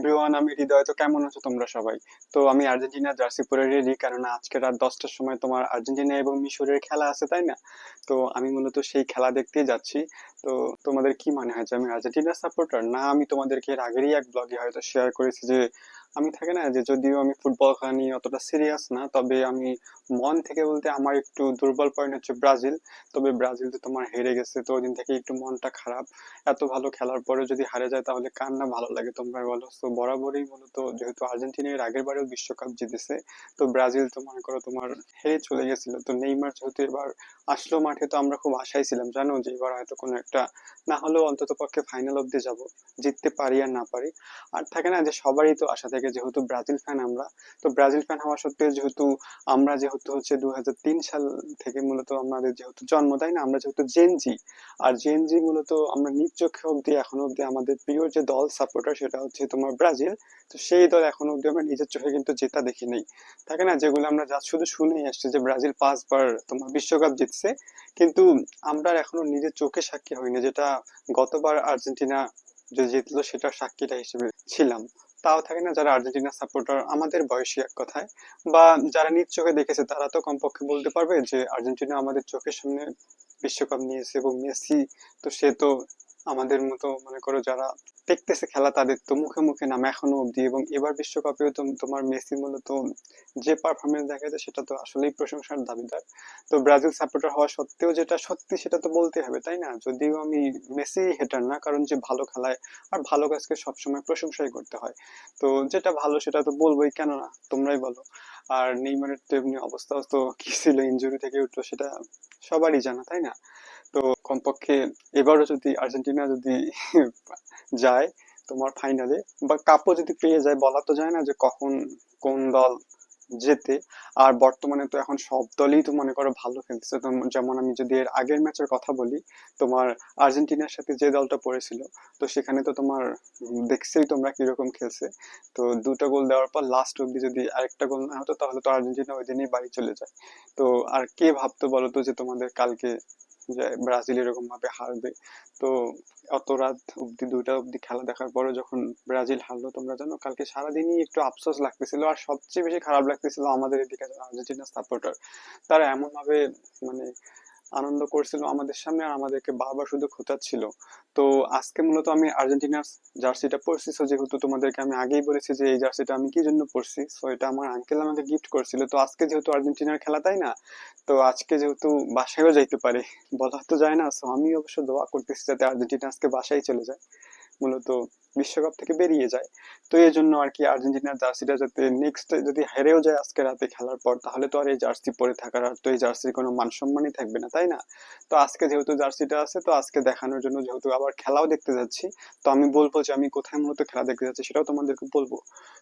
Everyone, আমি হৃদয়। তো কেমন আছো তোমরা সবাই? তো আমি আর্জেন্টিনা জার্সি পরে রেডি, কারণ আজকে রাত 10টার সময় তোমার আর্জেন্টিনা এবং মিশরের খেলা আছে, তাই না? তো আমি মূলত সেই খেলা দেখতেই যাচ্ছি। তো তোমাদের কি মনে হয় যে আমি আর্জেন্টিনার সাপোর্টার, না আমি তোমাদেরকে এর আগেরই এক ব্লগে হয়তো শেয়ার করেছি যে আমি থাকে না যে যদিও আমি ফুটবল খেলা নিয়ে অতটা সিরিয়াস না, তবে আমি মন থেকে বলতে আমার একটু দুর্বল পয়েন্ট হচ্ছে ব্রাজিল। তবে ব্রাজিল তো তোমার হেরে গেছে, তো ওই দিন থেকে একটু মনটা খারাপ। এত ভালো খেলার পরে যদি হারে যায় তাহলে কার না ভালো লাগে, তোমরা বলো। তো বরাবরই মূলত যেহেতু আর্জেন্টিনা এর আগের বারেও বিশ্বকাপ জিতেছে, তো ব্রাজিল তো মনে করো তোমার হেরে চলে গেছিল, তো নেইমার যেহেতু এবার আসলো মাঠে, তো আমরা খুব আশায় ছিলাম জানো যে এবার হয়তো কোনো একটা, না হলেও অন্তত পক্ষে ফাইনাল অব্দি যাব, জিততে পারি আর না পারি। আর থাকে না যে সবারই তো আশা থাকে, যেহেতু ব্রাজিল ফ্যান আমরা। তো ব্রাজিল ফ্যান হওয়া সত্ত্বেও যেহেতু আমরা যেহেতু হচ্ছে 2003 সাল থেকে মূলত আমাদের যেহেতু জন্ম, তাই না, আমরা যেহেতু জেনজি। আর জেনজি মূলত আমরা নিজ চোখে অব্দি এখনো অব্দি আমাদের প্রিয় যে দল সাপোর্টার সেটা হচ্ছে তোমার ব্রাজিল। তো সেই দল এখনো অব্দি আমরা নিজের চোখে কিন্তু জেতা দেখি নাই। থাকে না যেগুলো আমরা যা শুধু শুনেই আসছি যে ব্রাজিল 5 বার তোমার বিশ্বকাপ জিতছে, কিন্তু আমরা আর এখনো নিজের চোখে সাক্ষী হইনি, যেটা গতবার আর্জেন্টিনা যে জিতলো সেটার সাক্ষীটা হিসেবে ছিলাম। তাও থাকে না যারা আর্জেন্টিনা সাপোর্টার আমাদের বয়সী এক কথায়, বা যারা নিজ চোখে দেখেছে তারা তো কমপক্ষে বলতে পারবে যে আর্জেন্টিনা আমাদের চোখের সামনে বিশ্বকাপ নিয়েছে, এবং মেসি তো সে তো আমাদের মতো মনে করো যারা দেখতেছে খেলা তাদের তো মুখে মুখে নাম এখনো অব্দি। এবং এবার বিশ্বকাপেও তো তোমার মেসি মূলত যে পারফরমেন্স দেখাচ্ছে সেটা তো আসলেই প্রশংসার দাবিদার। তো ব্রাজিল সাপোর্টার হওয়া সত্ত্বেও যেটা সত্যি সেটা তো বলতে হবে, তাই না? যদিও আমি মেসি হেটার না, কারণ যে ভালো খেলায় আর ভালো কাজকে সবসময় প্রশংসাই করতে হয়। তো যেটা ভালো সেটা তো বলবোই, কেন না, তোমরাই বলো। আর নেইমারের তো এমনি অবস্থা তো কি ছিল, ইনজুরি থেকে উঠলো সেটা সবারই জানা, তাই না? তো কমপক্ষে এবারও যদি আর্জেন্টিনা যদি যায় তোমার ফাইনালে, বা কাপও যদি পেয়ে যায়, বলা তো যায় না যে কখন কোন দল জেতে। আর বর্তমানে তো এখন সব দলই তো মনে করো ভালো খেলতেছে। তো যেমন আমি যদি এর আগের ম্যাচের কথা বলি, তোমার আর্জেন্টিনার সাথে যে দলটা পড়েছিল, তো সেখানে তো তোমার দেখছেই তোমরা কিরকম খেলছে। তো দুটো গোল দেওয়ার পর লাস্ট অব্দি যদি আরেকটা গোল না হতো তাহলে তো আর্জেন্টিনা ওই দিনই বাড়ি চলে যায়। তো আর কে ভাবতো বলো তো যে তোমাদের কালকে যে ব্রাজিল এরকম ভাবে হারবে। তো অত রাত অব্দি 2টা অব্দি খেলা দেখার পরে যখন ব্রাজিল হারলো, তোমরা জানো কালকে সারাদিনই একটু আফসোস লাগতেছিল। আর সবচেয়ে বেশি খারাপ লাগতেছিল আমাদের এদিকে যারা আর্জেন্টিনা সাপোর্টার, তারা এমন ভাবে মানে আনন্দ করছিল আমাদের সামনে, আর আমাদেরকে বারবার শুধু খোঁচাচ্ছিল। তো আজকে মূলত আমি আর্জেন্টিনার জার্সিটা পরছি, সো যেহেতু তোমাদেরকে আমি আগেই বলেছি যে এই জার্সিটা আমি কি জন্য পরছি, সো এটা আমার আঙ্কেল আমাকে গিফট করছিল। তো আজকে যেহেতু আর্জেন্টিনার খেলা, তাই না, তো আজকে যেহেতু বাসায়ও যাইতে পারে, বলা তো যায় না, সো আমি অবশ্য দোয়া করতেছি যাতে আর্জেন্টিনা আজকে বাসায় চলে যায়, মূলত বিশ্বকাপ থেকে বেরিয়ে যায়। তো এই জন্য আর কি আর্জেন্টিনার জার্সিটা যাতে নেক্সট যদি হেরেও যায় আজকে রাতে খেলার পর, তাহলে তো আর এই জার্সি পরে থাকার আর তো এই জার্সির কোনো মান সম্মানই থাকবে না, তাই না? তো আজকে যেহেতু জার্সিটা আছে, তো আজকে দেখানোর জন্য যেহেতু আবার খেলাও দেখতে যাচ্ছি, তো আমি বলবো যে আমি কোথায় মূলত খেলা দেখতে যাচ্ছি সেটাও তোমাদেরকে বলবো।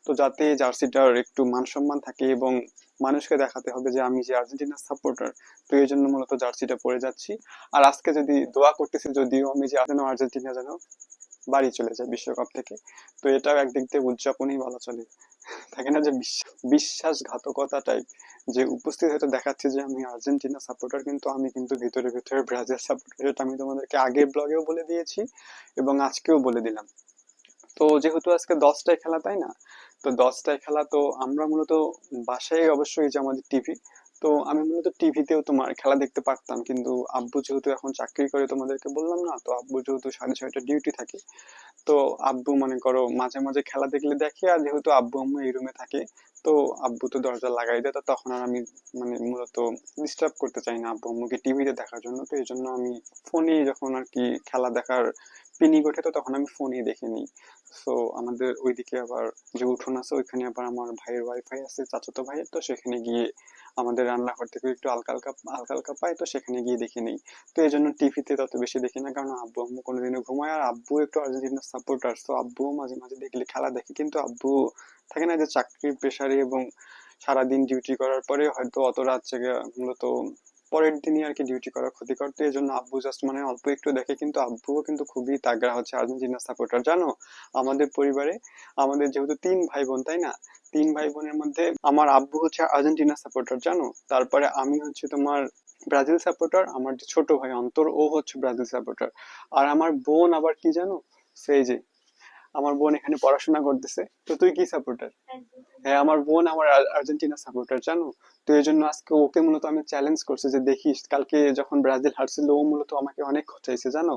তো যাতে এই জার্সিটার একটু মান সম্মান থাকে, এবং মানুষকে দেখাতে হবে যে আমি যে আর্জেন্টিনার সাপোর্টার, তো এই জন্য মূলত জার্সিটা পরে যাচ্ছি। আর আজকে যদি দোয়া করতেছি, যদিও আমি যে যেন আর্জেন্টিনা যেন বাড়ি চলে যায় বিশ্বকাপ থেকে। তো এটাও একদিক দিয়ে উদযাপনই বলা চলে। থাকে না যে বিশ্বাসঘাতকতা টাইপ, যে উপস্থিত হয়তো দেখাচ্ছে যে আমি আর্জেন্টিনা সাপোর্টার, কিন্তু আমি কিন্তু ভিতরে ভিতরে ব্রাজিল সাপোর্টার। এটা আমি তোমাদেরকে আগের ব্লগেও বলে দিয়েছি এবং আজকেও বলে দিলাম। তো যেহেতু আজকে 10টায় খেলা, তাই না, তো 10টায় খেলা, তো আমরা মূলত বাসায় অবশ্যই যে আমাদের টিভি, তো আমি মূলত টিভিতেও তোমার খেলা দেখতে পারতাম, কিন্তু আব্বু যেহেতু এখন চাকরি করে, তোমাদেরকে বললাম না, তো আব্বু যেহেতু 6:30টা ডিউটি থাকে, তো আব্বু মনে করো মাঝে মাঝে খেলা দেখলে দেখে। আর যেহেতু আব্বু আম্মু এই রুমে থাকে, তো আব্বু তো দরজা লাগাই দেয়, তো তখন আর আমি মানে মূলত ডিস্টার্ব করতে চাই না আব্বু আম্মুকে টিভিতে দেখার জন্য। তো এই জন্য আমি ফোনে যখন আর কি খেলা দেখার পিনিক ওঠে, তো তখন আমি ফোনেই দেখে নিই। সো আমাদের ওইদিকে আবার যে উঠোন আছে, ওইখানে আবার আমার ভাইয়ের ওয়াইফাই আছে, চাচাতো ভাইয়ের, তো সেখানে গিয়ে আমাদের রান্নাঘর থেকে একটু হালকা হালকা হালকা হালকা পাই, তো সেখানে গিয়ে দেখে নিই। তো এই জন্য টিভিতে তত বেশি দেখি না, কারণ আব্বু আম্মু কোনোদিনও ঘুমায়। আর আব্বু একটু আর্জেন্টিনার সাপোর্টার, তো আব্বু মাঝে মাঝে দেখলে খেলা দেখে, কিন্তু আব্বু থাকে না যে চাকরির প্রেসারে এবং সারাদিন ডিউটি করার পরে হয়তো অত রাত জেগে মূলত পরের দিনই আর কি ডিউটি করা ক্ষতিকর। তো এই জন্য আব্বু জাস্ট মানে অল্প একটু দেখে, কিন্তু আব্বুও কিন্তু খুবই তাগড়া হচ্ছে আর্জেন্টিনার সাপোর্টার, জানো। আমাদের পরিবারে আমাদের যেহেতু 3 ভাই বোন, তাই না, 3 ভাই বোনের মধ্যে আমার আব্বু হচ্ছে আর্জেন্টিনা সাপোর্টার, জানো। তারপরে আমি হচ্ছে তোমার ব্রাজিল সাপোর্টার, আমার যে ছোট ভাই অন্তর ও হচ্ছে ব্রাজিল সাপোর্টার। আর আমার বোন আবার কি জানো, সেই যে আমার বোন এখানে পড়াশোনা করতেছে। তো তুই কি সাপোর্টার? হ্যাঁ, আমার বোন আমার আর্জেন্টিনা সাপোর্টার, জানো। তো এই জন্য আজকে ওকে মূলত আমি চ্যালেঞ্জ করছি যে দেখিস কালকে যখন ব্রাজিল হারছিল ও মূলত আমাকে অনেক খোঁচাইছে, জানো,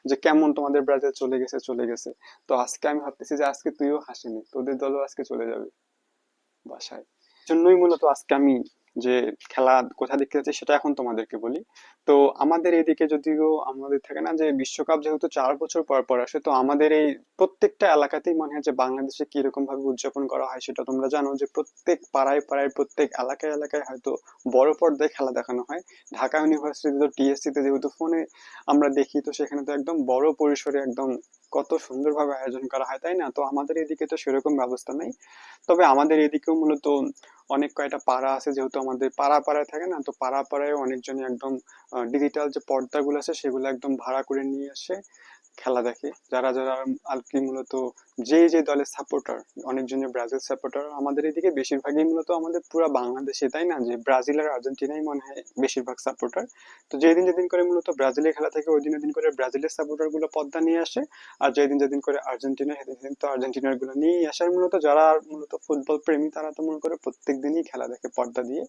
যে কেমন তোমাদের ব্রাজিল চলে গেছে চলে গেছে। তো আজকে আমি ভাবতেছি যে আজকে তুইও হাসিনি, তোদের দলও আজকে চলে যাবে বাসায়। জন্যই মূলত আজকে আমি যে খেলা কোথা দেখতে যাচ্ছি সেটা এখন তোমাদেরকে বলি। তো আমাদের এদিকে যদিও আমাদের থাকে না যে বিশ্বকাপ যেহেতু 4 বছর পর পর আসে, তো আমাদের এই প্রত্যেকটা এলাকাতেই মনে হয় যে বাংলাদেশে কিরকম ভাবে উদযাপন করা হয় সেটা তোমরা জানো, যে প্রত্যেক পাড়ায় পাড়ায় প্রত্যেক এলাকায় এলাকায় হয়তো বড় পর্দায় খেলা দেখানো হয়। ঢাকা ইউনিভার্সিটি তো টিএসসি তে যেহেতু ফোনে আমরা দেখি, তো সেখানে তো একদম বড় পরিসরে একদম কত সুন্দরভাবে আয়োজন করা হয়, তাই না? তো আমাদের এদিকে তো সেরকম ব্যবস্থা নেই। তবে আমাদের এদিকেও মূলত অনেক কয়টা পাড়া আছে, যেহেতু আমাদের পাড়া পাড়ায় থাকে না, তো পাড়া পাড়ায় অনেকজনই একদম ডিজিটাল যে পর্দাগুলো আছে সেগুলো একদম ভাড়া করে নিয়ে আসে খেলা দেখে। যারা যারা আর কি মূলত যে যে দলের সাপোর্টার, অনেকজনের ব্রাজিল সাপোর্টার, আমাদের এদিকে বেশিরভাগই মূলত আমাদের পুরো বাংলাদেশে, তাই না, যে ব্রাজিল আর আর্জেন্টিনাই মনে হয় বেশিরভাগ সাপোর্টার। তো যেদিন যেদিন করে মূলত ব্রাজিলের খেলা থাকে ওই দিন ওই দিন করে ব্রাজিলের সাপোর্টার গুলো পর্দা নিয়ে আসে, আর যেদিন যেদিন করে আর্জেন্টিনা সেদিন সেদিন তো আর্জেন্টিনার গুলো নিয়ে আসার। মূলত যারা মূলত ফুটবল প্রেমী তারা তো মনে করে প্রত্যেক দিনই খেলা দেখে পর্দা দিয়ে।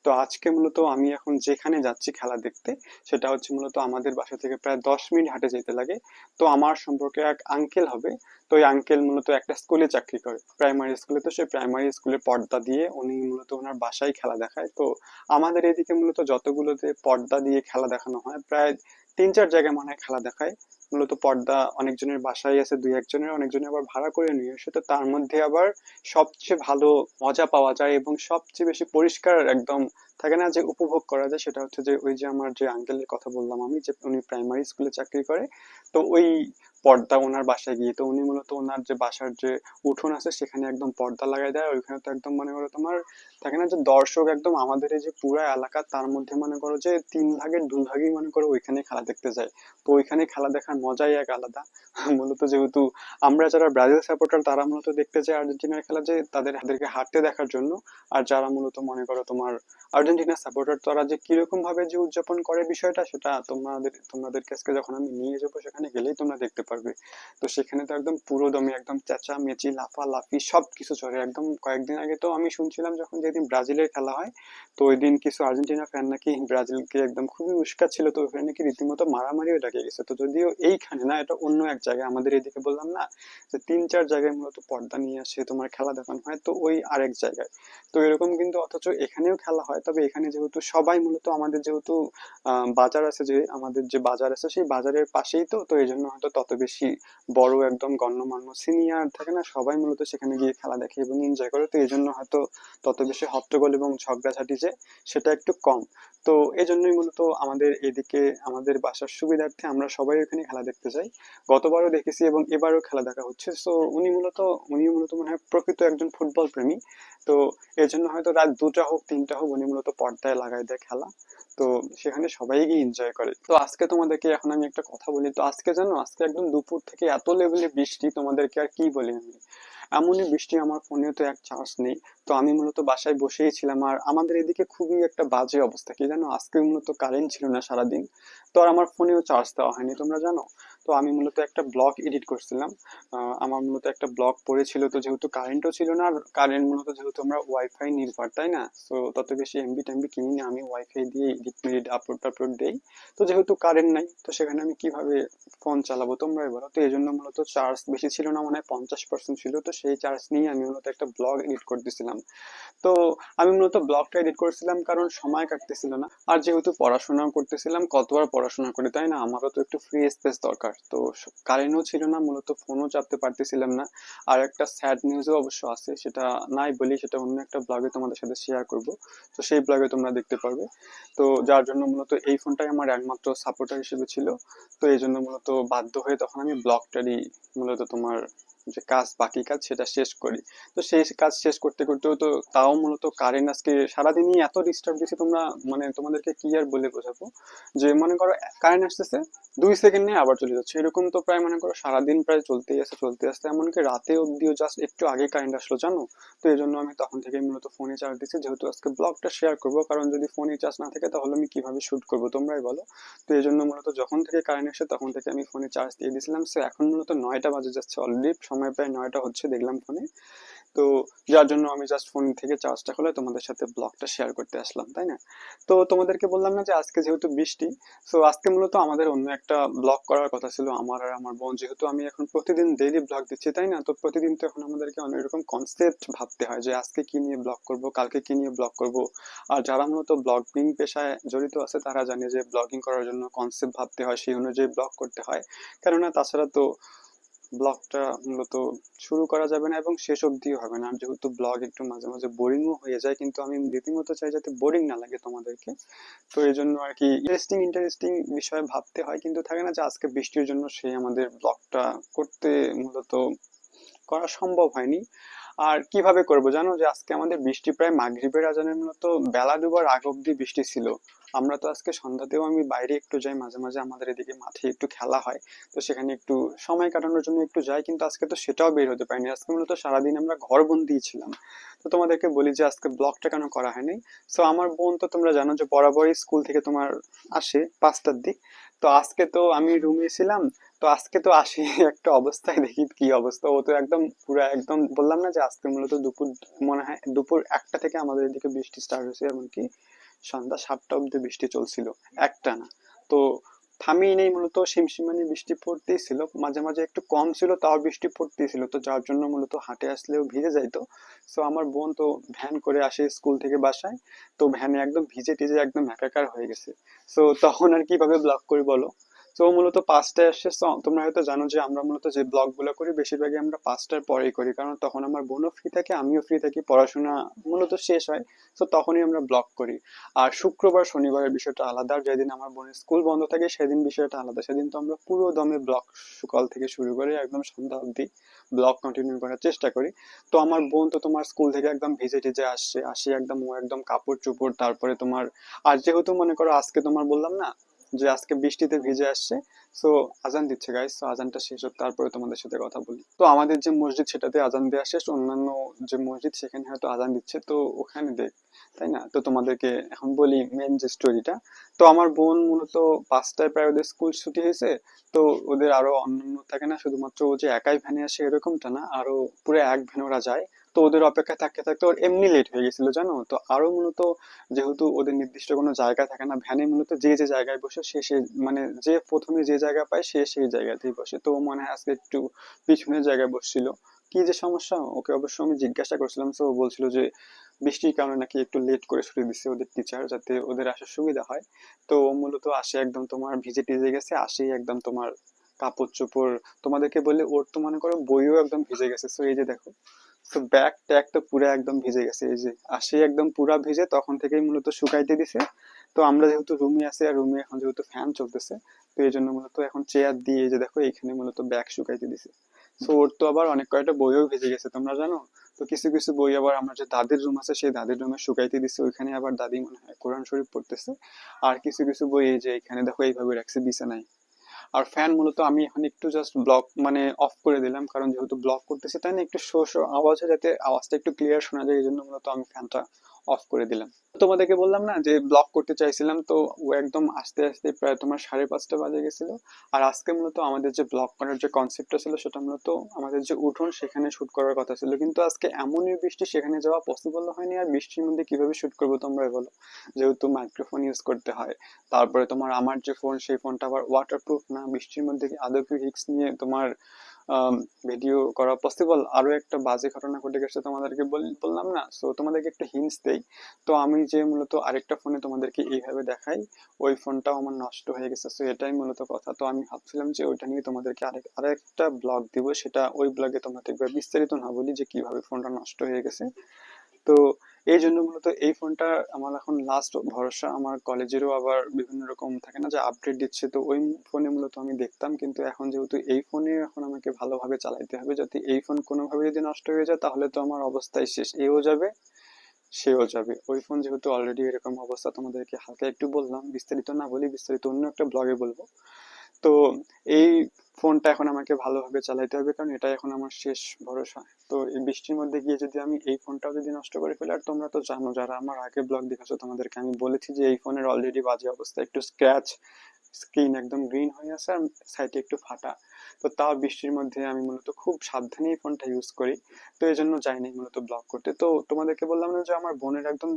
তো আজকে মূলত আমি এখন যেখানে যাচ্ছি খেলা দেখতে সেটা হচ্ছে মূলত আমাদের বাসা থেকে প্রায় 10 মিনিট হাঁটে যেতে লাগে। তো আমার সম্পর্কে এক আঙ্কেল হবে। তো ওই আঙ্কেল মূলত একটা স্কুলে চাকরি করে, প্রাইমারি স্কুলে। তো সেই প্রাইমারি স্কুলে পর্দা দিয়ে উনি মূলত ওনার বাসায় খেলা দেখায়। তো আমাদের এদিকে মূলত যতগুলোতে পর্দা দিয়ে খেলা দেখানো হয় প্রায় 3-4 জায়গায় মনে হয় খেলা দেখায়। মূলত পর্দা অনেকজনের বাসায় আছে, দুই একজনের, অনেকজনের আবার ভাড়া করে নিয়ে আসে। তো তার মধ্যে আবার সবচেয়ে ভালো মজা পাওয়া যায় এবং সবচেয়ে বেশি পরিষ্কার একদম থাকে না যে উপভোগ করা যায়, সেটা হচ্ছে যে ওই যে আমার যে আঙ্কেলের কথা বললাম আমি, যে উনি প্রাইমারি স্কুলে চাকরি করে। তো ওই পর্দা ওনার বাসায় গিয়ে, তো উনি মূলত ওনার যে বাসার যে উঠোন আছে সেখানে একদম পর্দা লাগাই দেয়। ওইখানে তো একদম মনে করো তোমার থাকে না যে দর্শক একদম আমাদের এই যে পুরো এলাকা তার মধ্যে মনে করো যে 3 ভাগের 2 ভাগই মনে করো ওইখানে খেলা দেখতে যায়। তো ওইখানে খেলা দেখার মজাই এক আলাদা। মূলত যেহেতু আমরা যারা ব্রাজিল সাপোর্টার তারা মূলত দেখতে যায় আর্জেন্টিনার খেলা, যে তাদেরকে হাঁটতে দেখার জন্য। আর যারা মূলত মনে করো তোমার আর্জেন্টিনা সাপোর্টার তারা যে কিরকম ভাবে যে উদযাপন করে বিষয়টা সেটা তোমাদেরকে আজকে যখন আমি নিয়ে যাবো সেখানে গেলেই তোমরা দেখতে পারবে। তো সেখানে তো একদম পুরো দমে একদম চেঁচামেচি লাফালাফি সবকিছু চলে একদম। কয়েকদিন আগে তো আমি শুনছিলাম যখন যেদিন ব্রাজিলের খেলা হয়, তো ওই দিন কিছু আর্জেন্টিনা ফ্যান নাকি ব্রাজিলকে একদম খুবই উস্কাচ্ছিল। তো ওখানে নাকি রীতিমতো মারামারিও লেগে গেছে। তো যদিও এইখানে না, এটা অন্য এক জায়গায়, আমাদের এদিকে বললাম না যে 3-4 জায়গায় মূলত পর্দা নিয়ে আসে তোমার খেলা দেখানো হয়, তো ওই আরেক জায়গায়। তো এরকম কিন্তু অথচ এখানেও খেলা হয়, তবে এখানে যেহেতু সবাই মূলত আমাদের যেহেতু বাজার আছে, যে আমাদের যে বাজার আছে সেই বাজারের পাশেই, তো তো এই জন্য হয়তো তত বেশি বড় একদম গণ্যমান্য সিনিয়র থাকে না, সবাই মূলত সেখানে গিয়ে খেলা দেখে এবং এনজয় করে। তো এই জন্য হয়তো তত বেশি হট্টগোল এবং ঝগড়াঝাটি যে সেটা একটু কম। তো এই জন্যই মূলত আমাদের এদিকে আমাদের বাসার সুবিধার্থে আমরা সবাই ওখানে খেলা দেখতে যাই। গতবারও দেখেছি এবং এবারও খেলা দেখা হচ্ছে। সো উনি মূলত মনে হয় প্রকৃত একজন ফুটবল প্রেমী। তো এর জন্য হয়তো রাত 2টা হোক 3টা হোক উনি মূলত পর্দায় লাগাই দেয় খেলা। তো সেখানে সবাই গিয়ে এনজয় করে। তো আজকে তোমাদেরকে এখন আমি একটা কথা বলি। তো আজকে জানো, আজকে একদম দুপুর থেকে এত লেভেলে বৃষ্টি, তোমাদেরকে আর কি বলি আমি। এমনই বৃষ্টি, আমার ফোনে তো এক চার্জ নেই। তো আমি মূলত বাসায় বসেই ছিলাম। আর আমাদের এদিকে খুবই একটা বাজে অবস্থা, কি জানো, আজকে মূলত কারেন্ট ছিল না সারাদিন। তো আর আমার ফোনেও চার্জ দেওয়া হয়নি, তোমরা জানো। তো আমি মূলত একটা ব্লগ এডিট করছিলাম। আমার মূলত একটা ব্লগ পড়েছিল, তো যেহেতু কারেন্টও ছিল না, আর কারেন্ট মূলত যেহেতু আমরা ওয়াইফাই নির্ভর, তাই না, তো তত বেশি এমবি টেমবি কিনি না, আমি ওয়াইফাই দিয়ে এডিট মেডিট আপলোড টাপলোড দেই। তো যেহেতু কারেন্ট নাই, তো সেখানে আমি কিভাবে ফোন চালাবো তোমরাই বলো। তো এই জন্য মূলত চার্জ বেশি ছিল না, মনে হয় 50% ছিল। তো সেই চার্জ নিয়ে আমি মূলত একটা ব্লগ এডিট করতেছিলাম। তো আমি মূলত ব্লগটা এডিট করছিলাম কারণ সময় কাটতেছিল না। আর যেহেতু পড়াশোনাও করতেছিলাম, কতবার পড়াশোনা করি, তাই না, আমারও তো একটু ফ্রি স্পেস দরকার। তো কারেন্টও ছিল না, মূলত ফোনও চাপতে পারতেছিলাম না। আর একটা স্যাড নিউজও অবশ্য আছে, সেটা নাই বলি, সেটা অন্য একটা ব্লগে তোমাদের সাথে শেয়ার করব। তো সেই ব্লগে তোমরা দেখতে পারবে। তো যার জন্য মূলত এই ফোনটাই আমার একমাত্র সাপোর্টার হিসেবে ছিল। তো এই জন্য মূলত বাধ্য হয়ে তখন আমি ব্লগটারই মূলত তোমার যে কাজ, বাকি কাজ সেটা শেষ করি। তো সেই কাজ শেষ করতে করতেও তো তাও মূলত কারেন্ট আজকে সারাদিনই এত ডিস্টার্ব দিচ্ছে, তোমরা মানে তোমাদেরকে কি আর বলে বোঝাবো। যে মনে করো কারেন্ট আসতেছে, 2 সেকেন্ড নিয়ে আবার চলে যাচ্ছে, এরকম তো প্রায় মনে করো সারাদিন প্রায় চলতেই আছে চলতে আসতে, এমনকি রাতে অব্দিও জাস্ট একটু আগে কারেন্ট আসলো, জানো। তো এই জন্য আমি তখন থেকে মূলত ফোনে চার্জ দিচ্ছি, যেহেতু আজকে ব্লগটা শেয়ার করবো, কারণ যদি ফোনে চার্জ না থাকে তাহলে আমি কিভাবে শুট করবো তোমরাই বলো। তো এই জন্য মূলত যখন থেকে কারেন্ট আসে তখন থেকে আমি ফোনে চার্জ দিয়ে দিয়েছিলাম। সো এখন মূলত 9টা বাজে যাচ্ছে অলরেডি, সময় প্রায় 9টা হচ্ছে দেখলাম ফোনে। তো যার জন্য আমি জাস্ট ফোন থেকে চার্জটা খুলে তোমাদের সাথে ব্লগটা শেয়ার করতে আসলাম, তাই না? তো তোমাদেরকে বললাম না যে আজকে যেহেতু বৃষ্টি, সো আজকে মূলত আমাদের অন্য একটা ব্লগ করার কথা ছিল আমার আর আমার বোন, যেহেতু আমি এখন প্রতিদিন ডেইলি ব্লগ দিচ্ছি, তাই না? তো প্রতিদিন তো এখন আমাদেরকে অনেক রকম কনসেপ্ট ভাবতে হয় যে আজকে কি নিয়ে ব্লগ করব, কালকে কি নিয়ে ব্লগ করব। আর যারা মূলত ব্লগিং পেশায় জড়িত আছে তারা জানে যে ব্লগিং করার জন্য কনসেপ্ট ভাবতে হয়, সেই অনুযায়ী ব্লগ করতে হয়। কেননা তাছাড়া তো ব্লগটা মূলত শুরু করা যাবে না এবং শেষ অবধিও হবে না। আর যেহেতু ব্লগ একটু মাঝে মাঝে বোরিংও হয়ে যায়, কিন্তু আমি রীতিমতো চাই যাতে বোরিং না লাগে তোমাদেরকে। তো এই জন্য আর কি ইন্টারেস্টিং ইন্টারেস্টিং বিষয় ভাবতে হয়, কিন্তু থাকে না যে আজকে বৃষ্টির জন্য সেই আমাদের ব্লগটা করতে মূলত করা সম্ভব হয়নি। আর কিভাবে করব জানো, যে আজকে আমাদের বৃষ্টি প্রায় মাগরিবের আজানের মূলত বেলা ডুবার আগ অব্দি বৃষ্টি ছিল। আমরা তো আজকে সন্ধ্যাতেও আমি বাইরে একটু যাই মাঝে মাঝে, আমাদের এদিকে মাঠে একটু খেলা হয়, তো সেখানে একটু সময় কাটানোর জন্য একটু যাই, কিন্তু আজকে তো সেটাও বের হতে পারিনি। আজকে মূলত সারাদিন আমরা ঘর বন্দি ছিলাম। তো তোমাদেরকে বলি যে আজকে ব্লগটা কেন করা হয়নি। সো আমার বোন তো তোমরা জানো যে বরাবরই স্কুল থেকে তোমার আসে 5টার দিক। তো আজকে তো আমি রুমে ছিলাম। তো আজকে তো আসি একটা অবস্থায়, দেখি কি অবস্থা, ও তো একদম পুরো একদম বললাম না যে আজকে মূলত দুপুর, মনে হয় দুপুর 1টা থেকে আমাদের এদিকে বৃষ্টি স্টার্ট হয়েছে, এমনকি সন্ধ্যা 7টা অব্দি বৃষ্টি চলছিল একটানা। তো থামিয়ে নেই, মূলত সিমসিমানি বৃষ্টি পড়তেই ছিল, মাঝে মাঝে একটু কম ছিল তাও বৃষ্টি পড়তেই ছিল, তো যার জন্য মূলত হাঁটে আসলেও ভিজে যাইতো। সো আমার বোন তো ভ্যান করে আসে স্কুল থেকে বাসায়, তো ভ্যানে একদম ভিজে টিজে একদম একাকার হয়ে গেছে। সো তখন আর কিভাবে ব্লগ করি বলো। তো মূলত 5টায় আসছে। So, তোমরা হয়তো জানো যে আমরা মূলত যে ব্লগ গুলো করি বেশিরভাগই আমরা 5টার পরেই করি, কারণ তখন আমার বোনও ফ্রি থাকে, আমিও ফ্রি থাকি, পড়াশোনা মূলত শেষ হয়। তো তখনই আমরা ব্লগ করি। আর শুক্রবার শনিবারের বিষয়টা আলাদা, আর যেদিন আমার বোনের স্কুল বন্ধ থাকে সেদিন বিষয়টা আলাদা, সেদিন তো আমরা পুরো দমে ব্লগ সকাল থেকে শুরু করে একদম সন্ধ্যা অবধি ব্লগ কন্টিনিউ করার চেষ্টা করি। তো আমার বোন তো তোমার স্কুল থেকে একদম ভিজে টিজে আসছে, আসি একদম ও একদম কাপড় চোপড়, তারপরে তোমার আর যেহেতু মনে করো আজকে তোমার বললাম না যে আজকে বৃষ্টিতে ভিজে আসছে। সো আজান দিচ্ছে গাইস, তো আজানটা শেষ হোক তারপরে তোমাদের সাথে কথা বলি। তো আমাদের যে মসজিদ সেটাতে আজান দেওয়া শেষ, অন্যান্য যে মসজিদ সেখানে হয়তো আজান দিচ্ছে, তো ওখানে দেখ, তাই না? তো তোমাদেরকে এখন বলি মেন যে স্টোরিটা। তো আমার বোন মূলত 5টায় প্রায় ওদের স্কুল ছুটি হয়েছে। তো ওদের আরো অন্যান্য থাকে না, শুধুমাত্র ও যে একাই ভ্যানে আসে এরকমটা না, আরো পুরো এক ভ্যানে ওরা যায়। তো ওদের অপেক্ষায় থাকতে থাকতে ওর এমনি লেট হয়ে গেছিল জানো। তো আরো মূলত যেহেতু ওদের নির্দিষ্ট কোনো জায়গা থাকে না ভ্যানে, মূলত যে যে জায়গায় বসে সে সে মানে যে প্রথমে যে জায়গা পায় সে সেই জায়গাতেই বসে। তো ও মনে হয় আজকে একটু পিছনের জায়গায় বসছিল। কি যে সমস্যা ওকে অবশ্য আমি জিজ্ঞাসা করছিলাম, তো ও বলছিল যে বৃষ্টির কারণে নাকি একটু লেট করে ছুটি দিচ্ছে ওদের টিচার, যাতে ওদের আসার সুবিধা হয়। তো ও মূলত আসে একদম তোমার ভিজে টিজে গেছে, আসেই একদম তোমার কাপড় চোপড়, তোমাদেরকে বললে ওর তো মনে করো বইও একদম ভিজে গেছে। তো এই যে দেখো, তো ব্যাগ ট্যাগ তো পুরো একদম ভিজে গেছে, এই যে আসে একদম পুরা ভিজে, তখন থেকেই মূলত শুকাইতে দিছে। তো আমরা যেহেতু রুমে আছি আর রুমে এখন যেহেতু ফ্যান চলতেছে, তো এই জন্য মূলত এখন চেয়ার দিয়ে এই যে দেখো এইখানে মূলত ব্যাগ শুকাইতে দিছে। তো ওর তো আবার অনেক কয়টা বইও ভিজে গেছে তোমরা জানো। তো কিছু কিছু বই আবার আমার যে দাদির রুম আছে সেই দাদির রুমে শুকাইতে দিছে, ওইখানে আবার দাদি মনে হয় কোরআন শরীফ পড়তেছে। আর কিছু কিছু বই এই যে এখানে দেখো এইভাবে রাখছে বিছানায়। আর ফ্যান মূলত আমি এখন একটু জাস্ট ব্লক মানে অফ করে দিলাম, কারণ যেহেতু ব্লক করতেছি তাই না, একটু শো শো আওয়াজ হয়, যাতে আওয়াজটা একটু ক্লিয়ার শোনা যায়, এই জন্য মূলত আমি ফ্যানটা অফ করে দিলাম। তো তোমাদেরকে বললাম না যে ব্লক করতে চাইছিলাম, তো ও একদম আস্তে আস্তে প্রায় তোমার 5:30 বাজে গেছিল। আর আজকে মূলত আমাদের যে ব্লক করার যে কনসেপ্টটা ছিল সেটা মূলত আমাদের যে উঠোন সেখানে শুট করার কথা ছিল, কিন্তু আজকে এমনই বৃষ্টি সেখানে যাওয়া পসিবল হয়নি। আর বৃষ্টির মধ্যে কিভাবে শুট করবো তোমরাই বলো, যেহেতু মাইক্রোফোন ইউজ করতে হয়। তারপরে তোমার আমার যে ফোন সেই ফোনটা আবার ওয়াটারপ্রুফ না, বৃষ্টির মধ্যে কি আদৌ কি রিস্ক নিয়ে তোমার ভিডিও করা পসিবল। আরো একটা বাজে ঘটনা ঘটে গেছে তোমাদেরকে বললাম না, সো তোমাদেরকে একটা হিন্টস দেই। তো আমি যে মূলত আরেকটা ফোনে তোমাদেরকে এইভাবে দেখাই, ওই ফোনটাও আমার নষ্ট হয়ে গেছে। সো এটাই মূলত কথা। তো আমি ভাবছিলাম যে ওইটা নিয়ে তোমাদেরকে আরেকটা ব্লগ দিব, সেটা ওই ব্লগে তোমাদের একবার বিস্তারিত না বলি যে কিভাবে ফোনটা নষ্ট হয়ে গেছে। তো এই জন্য মূলত এই ফোনটা আমার এখন লাস্ট ভরসা। আমার কলেজেরও আবার বিভিন্ন রকম থাকে না যে আপডেট দিচ্ছে, তো ওই ফোনে মূলত আমি দেখতাম, কিন্তু এখন যেহেতু এই ফোনে এখন আমাকে ভালোভাবে চালাইতে হবে, যাতে এই ফোন কোনোভাবে যদি নষ্ট হয়ে যায় তাহলে তো আমার অবস্থাই শেষ, এও যাবে সেও যাবে। ওই ফোন যেহেতু অলরেডি এরকম অবস্থা, তোমাদেরকে হালকা একটু বললাম, বিস্তারিত না বলি, বিস্তারিত অন্য একটা ব্লগে বলবো। তো এই ফোনটা এখন আমাকে ভালোভাবে চালাইতে হবে, কারণ এটাই এখন আমার শেষ ভরসা। তো এই বৃষ্টির মধ্যে গিয়ে যদি আমি এই ফোনটাও যদি নষ্ট করে ফেলি, আর তোমরা তো জানো যারা আমার আগে ব্লগ দেখেছো তোমাদেরকে আমি বলেছি যে এই ফোনের অলরেডি বাজে অবস্থা, একটু স্ক্র্যাচ স্ক্রিন একদম গ্রিন হয়ে আছে আর সাইডে একটু ফাটা। তো তাও বৃষ্টির মধ্যে আমি মূলত খুব সাবধানেই ফোনটা ইউজ করি। তো এই জন্য যাইনি মূলত ব্লগ করতে। তো তোমাদেরকে বললাম না যে আমার বোনের একদম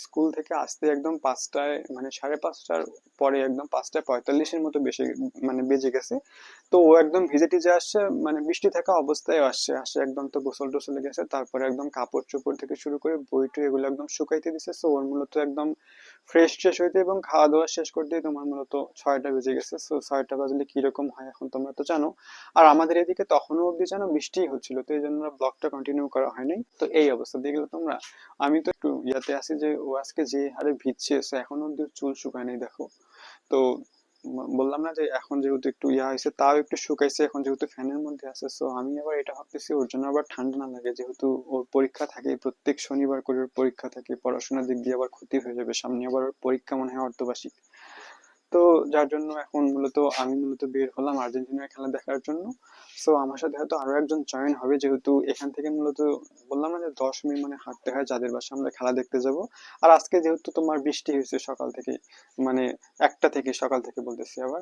স্কুল থেকে আসতে একদম 5টায় মানে 5:30টার পরে একদম 5:45-এর মতো বেজে গেছে। তো ও একদম ভিজে টিজে আসছে, মানে বৃষ্টি থাকা অবস্থায় আসছে, একদম তো গোসল টোসলে গেছে, তারপরে একদম কাপড় চোপড় থেকে শুরু করে বই টই এগুলো একদম শুকাইতে দিছে। সো ওর মূলত একদম ফ্রেশ ট্রেশ হইতে এবং খাওয়া দাওয়া শেষ করতে তোমার মূলত 6টা বেজে গেছে। সো 6টা বাজলে কিরকম হয় এখন তোমরা তো জানো। আর আমাদের এদিকে তখনও অব্দি জানো বৃষ্টি হচ্ছিল, তো এই জন্য ব্লগটা কন্টিনিউ করা হয়নি। তো এই অবস্থা দেখলে তোমরা। আমি তো একটু ইয়াতে আছি যে ও আজকে যে হারে ভিজছে, সো এখনো অব্দি চুল শুকায়নি দেখো। তো বললাম না যে এখন যেহেতু একটু ইয়া হয়েছে তাও একটু শুকাইছে, এখন যেহেতু ফ্যানের মধ্যে আছে। সো আমি আবার এটা ভাবতেছি ওর জন্য আবার ঠান্ডা না লাগে, যেহেতু ওর পরীক্ষা থাকে প্রত্যেক শনিবার করে, ওর পরীক্ষা থাকে, পড়াশোনার দিক দিয়ে আবার ক্ষতি হয়ে যাবে, সামনে আবার ওর পরীক্ষা মনে হয় অর্ধবার্ষিক। তো যার জন্য এখন আমি মূলত বের হলাম আর্জেন্টিনার খেলা দেখার জন্য। সো আমার সাথে হয়তো আরো একজন জয়েন হবে, যেহেতু এখান থেকে মূলত বললাম না যে 10 মিনিট মানে হাঁটতে হয় যাদের বাসা আমরা খেলা দেখতে যাব। আর আজকে যেহেতু তোমার বৃষ্টি হয়েছে সকাল থেকে, মানে 1টা থেকে, সকাল থেকে বলতেছি আবার।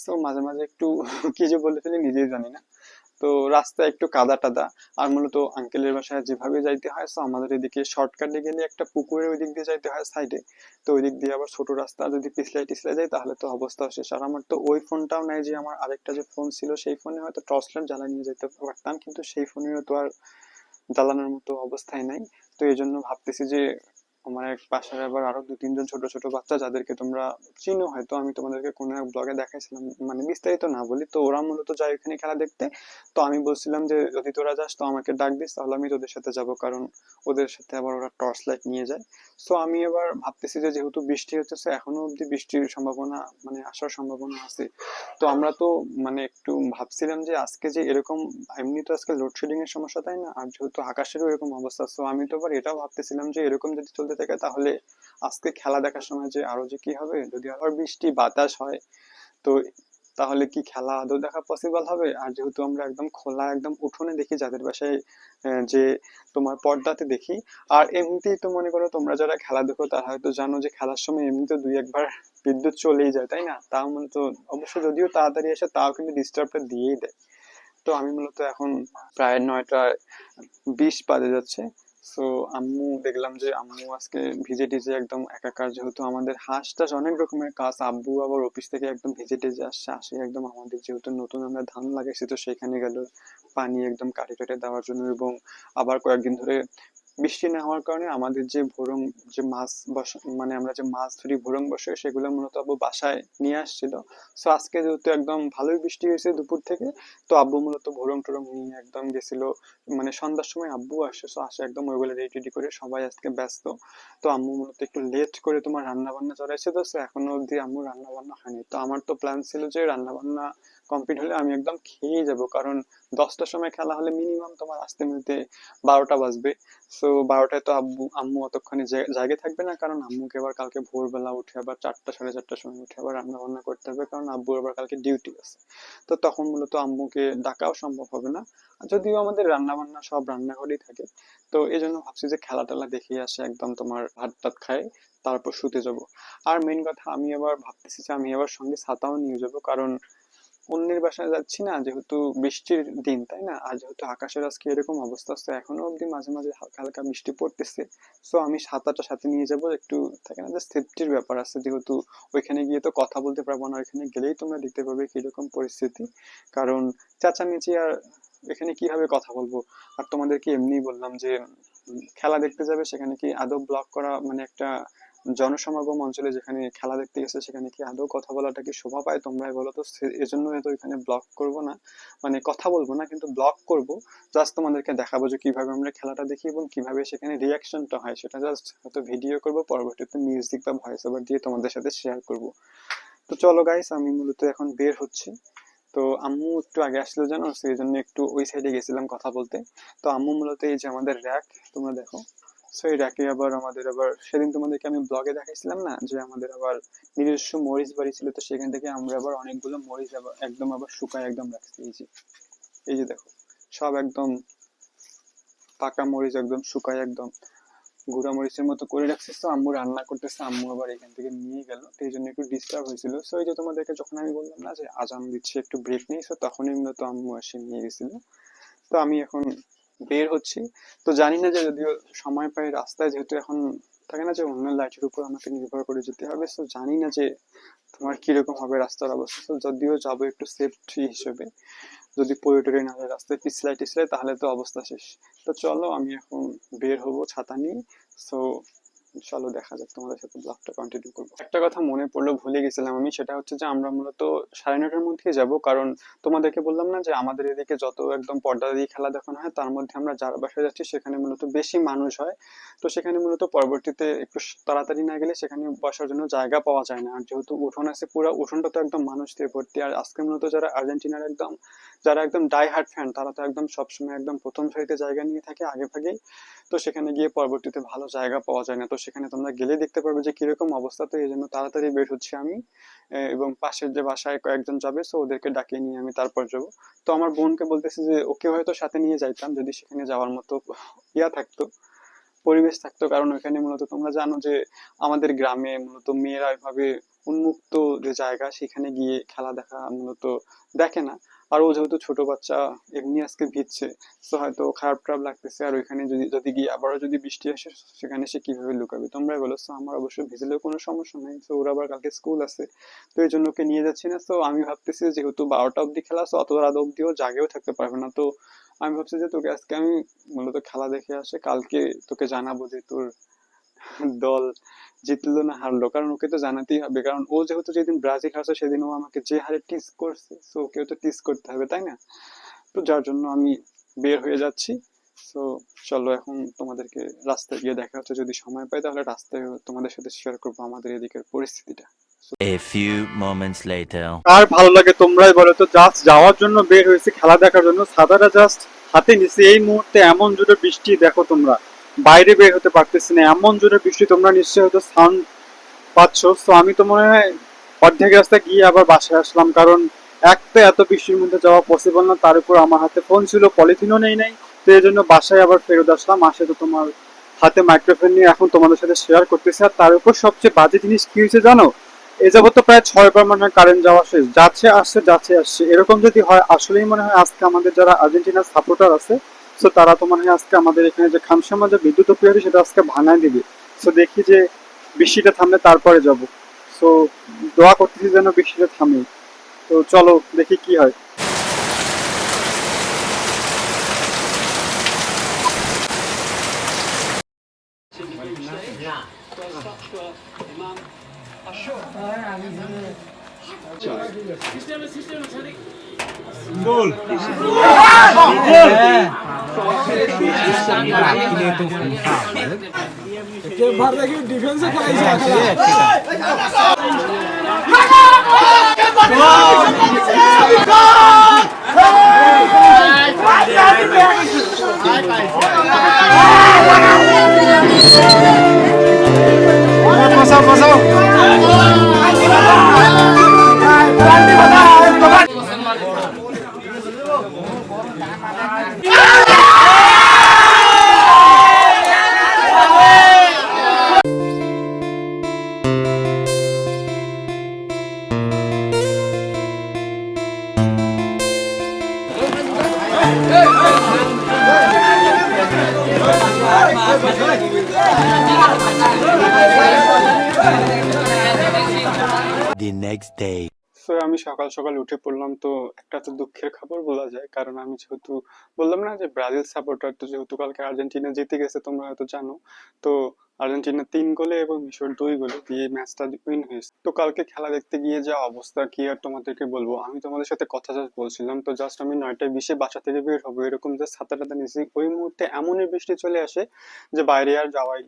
সো মাঝে মাঝে একটু কি যে বলে ফেলি নিজেই জানি না। তো রাস্তা একটু কাদা টাদা। আর মূলত আঙ্কেলের বাসায় যেভাবে যাইতে হয়, তো আমাদের এদিকে শর্টকাটে গেলে একটা পুকুরের ওই দিক দিয়ে যাইতে হয় সাইডে। তো ওই দিক দিয়ে আবার ছোট রাস্তা, যদি পিছলাই টিছলাই যায় তাহলে তো অবস্থা শেষ। আর আমার তো ওই ফোনটাও নাই যে আমার আরেকটা যে ফোন ছিল সেই ফোনে হয়তো টর্চ লাইট জ্বালা নিয়ে যেতে পারতাম, কিন্তু সেই ফোনেরও তো আর জ্বালানোর মতো অবস্থায় নাই। তো এই জন্য ভাবতেছি যে আমার এক পাশের আবার আরো 2-3 জন ছোট ছোট বাচ্চা যাদেরকে তোমরা চিনো হয়তো, আমি তোমাদেরকে কোনো এক ব্লগে দেখাইছিলাম, মানে বিস্তারিত না বলি, তো ওরা মূলত যায় ওখানে খেলা দেখতে। তো আমি বলছিলাম যে যদি তোরা যাস তো আমাকে ডাক দিস, তাহলে আমি তোদের সাথে যাব, কারণ ওদের সাথে আবার ওরা টর্চ লাইট নিয়ে যায়। সো আমি এবার ভাবতেছি যে যেহেতু বৃষ্টি হচ্ছে, এখনো অব্দি বৃষ্টির সম্ভাবনা মানে আসার সম্ভাবনা আছে। তো আমরা তো মানে একটু ভাবছিলাম যে আজকে যে এরকম, এমনি তো আজকে লোডশেডিং এর সমস্যা তাই না, আর যেহেতু আকাশেরও এরকম অবস্থা, তো আমি তো আবার এটাও ভাবতেছিলাম যে এরকম যদি চলতে থাকে তাহলে আজকে খেলা দেখার সময় যে আরো যে কি হবে, যদি আবার বৃষ্টি বাতাস হয়, তো তাহলে কি খেলা আদৌ দেখা পসিবল হবে? আর যেহেতু আমরা একদম খোলা একদম উঠোনে দেখি যাদের বাসায়, যে তোমার পর্দাতে দেখি। আর এমনিতেই তো মনে করো তোমরা যারা খেলা দেখো তারা হয়তো জানো যে খেলার সময় এমনিতে 2-1 বার বিদ্যুৎ চলেই যায় তাই না, তাও মূলত অবশ্য যদিও তাড়াতাড়ি আসে তাও কিন্তু ডিস্টার্বটা দিয়েই দেয়। তো আমি মূলত এখন প্রায় 9টা 20 বাজে যাচ্ছে। সো আম্মু দেখলাম যে আম্মু আজকে ভিজে টিজে একদম একাকার, যেহেতু আমাদের হাঁস টাস অনেক রকমের কাজ, আব্বু আবার অফিস থেকে একদম ভিজে টিজে আসে একদম, আমাদের যেহেতু নতুন আমরা ধান লাগাইছি তো সেখানে গেল পানি একদম কাটে কাটে দেওয়ার জন্য। এবং আবার কয়েকদিন ধরে বৃষ্টি না হওয়ার কারণে আমাদের যে ভোরং, যে মাছ বসা মানে আমরা যে মাছ ধরি ভোরং বসে, সেগুলো মূলত আব্বু বাসায় নিয়ে আসছিল। সো আজকে যেহেতু একদম ভালোই বৃষ্টি হয়েছে দুপুর থেকে, তো আব্বু মূলত ভোরং টোরং নিয়ে একদম গেছিল, মানে সন্ধ্যার সময় আব্বু আসে। তো আসে একদম ওইগুলো রেডি টেডি করে, সবাই আজকে ব্যস্ত। তো আম্মু মূলত একটু লেট করে তোমার রান্না বান্না চড়াইছে, তো এখনো অব্দি আম্মু রান্না বান্না হয়নি। তো আমার তো প্ল্যান ছিল যে রান্না বান্না কমপ্লিট হলে আমি একদম খেয়ে যাব, কারণ 10টার সময় খেলা হলে মিনিমাম তোমার আসতে মিলতে 12টা বাজবে। সো 12টায় তো আম্মু অতক্ষণে জাগে থাকবে না, কারণ আম্মুকে আবার কালকে ভোরবেলা উঠে আবার 4টা 4:30টার সময় উঠে আবার রান্না বান্না করতে হবে, কারণ আব্বুর আবার কালকে ডিউটি আছে। তো তখন মূলত আম্মুকে ডাকাও সম্ভব হবে না, যদিও আমাদের রান্না বান্না সব রান্নাঘরেই থাকে। তো এই জন্য ভাবছি যে খেলা টেলা দেখে আসে একদম তোমার ভাত টাত খাই, তারপর শুতে যাব। আর মেইন কথা আমি আবার ভাবতেছি যে আমি আবার সঙ্গে ছাতাও নিয়ে যাব, কারণ অন্যের বাসায় যাচ্ছি না, যেহেতু বৃষ্টির দিন তাই না, আর যেহেতু আকাশের আজকে এরকম অবস্থা আছে, এখনো অব্দি মাঝে মাঝে হালকা হালকা বৃষ্টি পড়তেছে। সো আমি ছাতাটা সাথে নিয়ে যাব, একটু থাকে না যে সেফটির ব্যাপার আছে, যেহেতু ওইখানে গিয়ে তো কথা বলতে পারবো না, ওইখানে গেলেই তোমরা দেখতে পাবে কিরকম পরিস্থিতি। কারণ চেঁচামেচি আর এখানে কিভাবে কথা বলবো। আর তোমাদেরকে এমনি বললাম যে খেলা দেখতে যাবে, সেখানে কি আদৌ ব্লগ করা, মানে একটা জনসমাগম অঞ্চলে যেখানে খেলা দেখতে গেছে সেখানে কি আদৌ কথা বলাটা কি শোভা পায় তোমরাই বলো তো। এজন্য হয়তো এখানে ব্লগ করব না, মানে কথা বলবো না কিন্তু ব্লগ করব। জাস্ট তোমাদেরকে দেখাবো যে কিভাবে আমরা খেলাটা দেখি এবং কিভাবে সেখানে রিয়াকশনটা হয়, সেটা জাস্ট হয়তো ভিডিও করব, পরবর্তীতে মিউজিক বা ভয়েস ওভার দিয়ে তোমাদের সাথে শেয়ার করব। তো চলো গাইস, আমি মূলত এখন বের হচ্ছি। তো আম্মু একটু আগে আসলো জানো, সেই জন্য একটু ওই সাইডে গেছিলাম কথা বলতে। তো আম্মু মূলত এই যে আমাদের র্যাক, তোমরা দেখো, সো এই র্যাকে আবার আমাদের আবার সেদিন তোমাদেরকে আমি ব্লগে দেখাইছিলাম না যে আমাদের আবার নিজস্ব মরিচ বাড়ি ছিল, তো সেখান থেকে আমরা আবার অনেকগুলো মরিচ আবার একদম আবার শুকায় একদম রাখছি। এই যে দেখো, সব একদম পাকা মরিচ একদম শুকায় একদম গুঁড়া মরিচের মতো করে রাখছিস, তো আম্মু রান্না করতেছে, আম্মু আবার এখান থেকে নিয়ে গেল, তো এই জন্য একটু ডিস্টার্ব হয়েছিল। সো এই যে তোমাদেরকে যখন আমি বললাম না যে আজান দিচ্ছে একটু ব্রেক নেই, তো তখনই মূলত আম্মু এসে নিয়ে গেছিল। তো আমি এখন বের হচ্ছি। তো জানি না যে যদিও সময় পাই রাস্তায়, যেহেতু এখন থাকে না যে অন্য লাইটের উপর আমাকে নির্ভর করে যেতে হবে, তো জানি না যে তোমার কিরকম হবে রাস্তার অবস্থা। তো যদিও যাবো একটু সেফটি হিসেবে, যদি পড়ে টরে না যায় রাস্তায় পিছলাই টিছলাই তাহলে তো অবস্থা শেষ। তো চলো আমি এখন বের হবো ছাতা নিয়ে। সো চলো দেখা যাক, তোমাদের সাথে ব্লগটা কন্টিনিউ করবো। একটা কথা মনে পড়লো, ভুলে গেছিলাম আমি, সেটা হচ্ছে যে আমরা মূলত 9:30টার মধ্যেই যাব, কারণ তোমাদেরকে বললাম না যে আমাদের এদিকে যত একদম পর্দা দিয়ে খেলা দেখানো হয় তার মধ্যে আমরা যার বাসায় যাচ্ছি সেখানে মূলত বেশি মানুষ হয়। তো সেখানে মূলত পরবর্তীতে একটু তাড়াতাড়ি না গেলে সেখানে বসার জন্য জায়গা পাওয়া যায় না, আর যেহেতু উঠোন আছে পুরো উঠোনটা তো একদম মানুষ দিয়ে ভর্তি। আর আজকে মূলত যারা আর্জেন্টিনার একদম যারা একদম ডাই হার্ট ফ্যান তারা তো একদম সবসময় একদম প্রথম সারিতে জায়গা নিয়ে থাকে আগে ভাগেই। তো সেখানে গিয়ে পরবর্তীতে ভালো জায়গা পাওয়া যায় না, তো সেখানে তোমরা গেলে দেখতে পারবে যে কিরকম অবস্থা। তো এই জন্য তাড়াতাড়ি বের হচ্ছি আমি, এবং পাশের যে বাসায় কয়েকজন যাবে, তো ওদেরকে ডাকিয়ে নিয়ে আমি তারপর যাবো। তো আমার বোনকে বলতেছি যে ওকে হয়তো সাথে নিয়ে যাইতাম যদি সেখানে যাওয়ার মতো থাকতো, পরিবেশ থাকতো, কারণ ওখানে মূলত তোমরা জানো যে আমাদের গ্রামে মূলত মেয়েরা এভাবে উন্মুক্ত যে জায়গা সেখানে গিয়ে খেলা দেখা মূলত দেখে না। আর ও যেহেতু ছোট বাচ্চা, এমনি আজকে ভিজছে, তো হয়তো খারাপ খারাপ লাগতেছে, আর ওইখানে যদি যদি গিয়ে আবারও যদি বৃষ্টি আসে সেখানে সে কিভাবে লুকাবে তোমরাই বলো। তো আমার অবশ্য ভিজলেও কোনো সমস্যা নাই, তো ওর আবার কালকে স্কুল আছে, তো এই জন্য ওকে নিয়ে যাচ্ছি না। তো আমি ভাবতেছি যেহেতু 12টা অব্দি খেলা, তো অত রাত অব্দিও জাগেও থাকতে পারবে না। তো আমি ভাবছি যে তোকে আজকে আমি মূলত খেলা দেখে আসে কালকে তোকে জানাবো যে তোর দল জিতলো না হারলো, কারণ ওকে তো জানাতেই হবে, কারণ ও যেহেতু যেদিন ব্রাজিল হারছে সেদিন ও আমাকে যে হারে টিস করছে, তো ওকেও তো টিস করতে হবে তাই না। তো যার জন্য আমি বের হয়ে যাচ্ছি। তো চলো এখন তোমাদেরকে রাস্তায় গিয়ে দেখা হচ্ছে, যদি সময় পাই তাহলে রাস্তায় তোমাদের সাথে শেয়ার করবো আমাদের এদিকের পরিস্থিতিটা। A few moments later. আর ভালো লাগে তোমরাই বলো তো, জাস্ট যাওয়ার জন্য বের হয়েছে খেলা দেখার জন্য, ছাতাটা জাস্ট হাতে নিছি, এই মুহূর্তে এমন জোরে বৃষ্টি দেখো তোমরা, বাইরে বের হতে পারতেছি না, এমন জোরে বৃষ্টি, তোমরা নিশ্চয়ই হয়তো সাউন্ড পাচ্ছ। তো আমি তো মনে হয় অর্ধেক রাস্তা গিয়ে আবার বাসায় আসলাম, কারণ এক তো এত বৃষ্টির মধ্যে যাওয়া পসিবল না, তার উপর আমার হাতে ফোন ছিল, পলিথিনও নেই নাই। তো এই জন্য বাসায় আবার ফেরত আসলাম, আসে তো তোমার হাতে মাইক্রোফোন নিয়ে এখন তোমাদের সাথে শেয়ার করতেছি। আর তার উপর সবচেয়ে বাজে জিনিস কি হয়েছে জানো, এ যাবত তো প্রায় 6বার মনে হয় কারেন্ট যাওয়া শেষ, যাচ্ছে আসছে যাচ্ছে আসছে, এরকম যদি হয় আসলেই মনে হয় আজকে আমাদের যারা আর্জেন্টিনার সাপোর্টার আছে, তো তারা তো মনে হয় আজকে আমাদের এখানে যে খামসামা যে বিদ্যুৎ অফিস সেটা আজকে ভাঙায় দিবে। তো দেখি যে বৃষ্টিটা থামলে তারপরে যাব। সো দোয়া করতেছি যেন বৃষ্টিটা থামে। তো চলো দেখি কি হয়। ডিফেন্সে The next day. সো আমি সকাল সকাল উঠে পড়লাম। তো একটা তো দুঃখের খবর বলা যায়, কারণ আমি যেহেতু বললাম না যে ব্রাজিল সাপোর্টার, তো যেহেতু কালকে আর্জেন্টিনা জিতে গেছে তোমরা হয়তো জানো। তো আর্জেন্টিনা 3 গোলে এবং মিশর 2 গোলে দিয়ে ম্যাচটা উইন হয়েছে। তো কালকে খেলা দেখতে গিয়ে যা অবস্থা কি আর তোমাদেরকে বলবো, আমি তোমাদের সাথে কথা জাস্ট বলছিলাম, তো জাস্ট আমি 9টা 20-এ বাসা থেকে বের হবো এরকম যে ছাতা টাতা নিয়েছি, ওই মুহূর্তে এমনই বৃষ্টি চলে আসে যে বাইরে আর যাওয়াই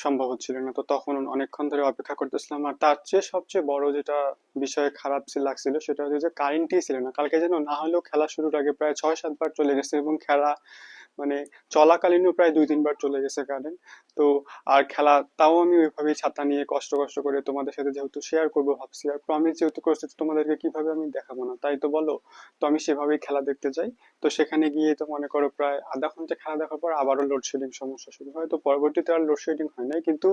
সম্ভব হচ্ছিল না। তো তখন অনেকক্ষণ ধরে অপেক্ষা করতেছিলাম। আর তার চেয়ে সবচেয়ে বড় যেটা বিষয় খারাপ লাগছিল সেটা হচ্ছে যে কারেন্টই ছিল না কালকে, যেন না হলেও খেলা শুরুর আগে প্রায় 6-7 বার চলে গেছে, এবং খেলা মানে চলাকালীনও প্রায় 2-3 বার চলে গেছে কারেন্ট। তো আর খেলা তাও আমি ওইভাবেই ছাতা নিয়ে কষ্ট কষ্ট করে তোমাদের সাথে যেহেতু শেয়ার করবো ভাবছি, আর প্রমিস যেহেতু করছি তো তোমাদেরকে কিভাবে আমি দেখাবো না, তাই তো বলো। তো আমি সেভাবেই খেলা দেখতে যাই। তো সেখানে গিয়ে তো মনে করো প্রায় আধা ঘন্টা খেলা দেখার পর আবারও লোডশেডিং সমস্যা শুরু হয়। তো পরবর্তীতে আর লোডশেডিং হয় নাই, কিন্তু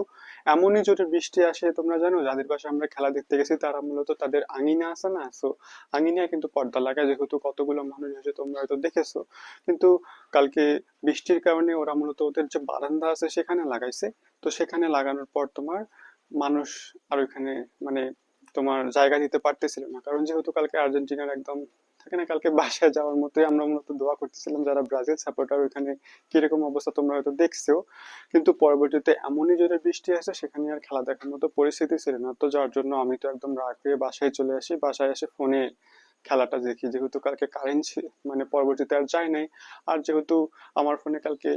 এমনই জোরে বৃষ্টি আসে, তোমরা জানো যাদের পাশে আমরা খেলা দেখতে গেছি তারা মূলত তাদের আঙিনা আছে না, তো আঙিনায় কিন্তু পর্দা লাগায়, যেহেতু কতগুলো মানুষ হয়েছে তোমরা হয়তো দেখেছো। কিন্তু কালকে বৃষ্টির কারণে ওরা মূলত ওদের যে বারান্দা আছে সেখানে লাগাইছে। তো সেখানে লাগানোর পর তোমার মানুষ আর ওইখানে মানে তোমার জায়গা দিতে পারতেছিল না, কারণ যেহেতু কালকে আর্জেন্টিনার একদম থাকে না, কালকে বাসায় যাওয়ার মতোই আমরা মূলত দোয়া করতেছিলাম যারা ব্রাজিল সাপোর্টার, ওইখানে কিরকম অবস্থা তোমরা হয়তো দেখছো। কিন্তু পরবর্তীতে এমনই জোরে বৃষ্টি আসে সেখানে আর খেলা দেখার মতো পরিস্থিতি ছিল না, তো যার জন্য আমি তো একদম রাগ হয়ে বাসায় চলে আসি। বাসায় এসে ফোনে খেলাটা দেখি, যেহেতু কালকে কারেন্ট মানে পরবর্তীতে আর যায় নাই। আর যেহেতু আমার ফোনে কালকে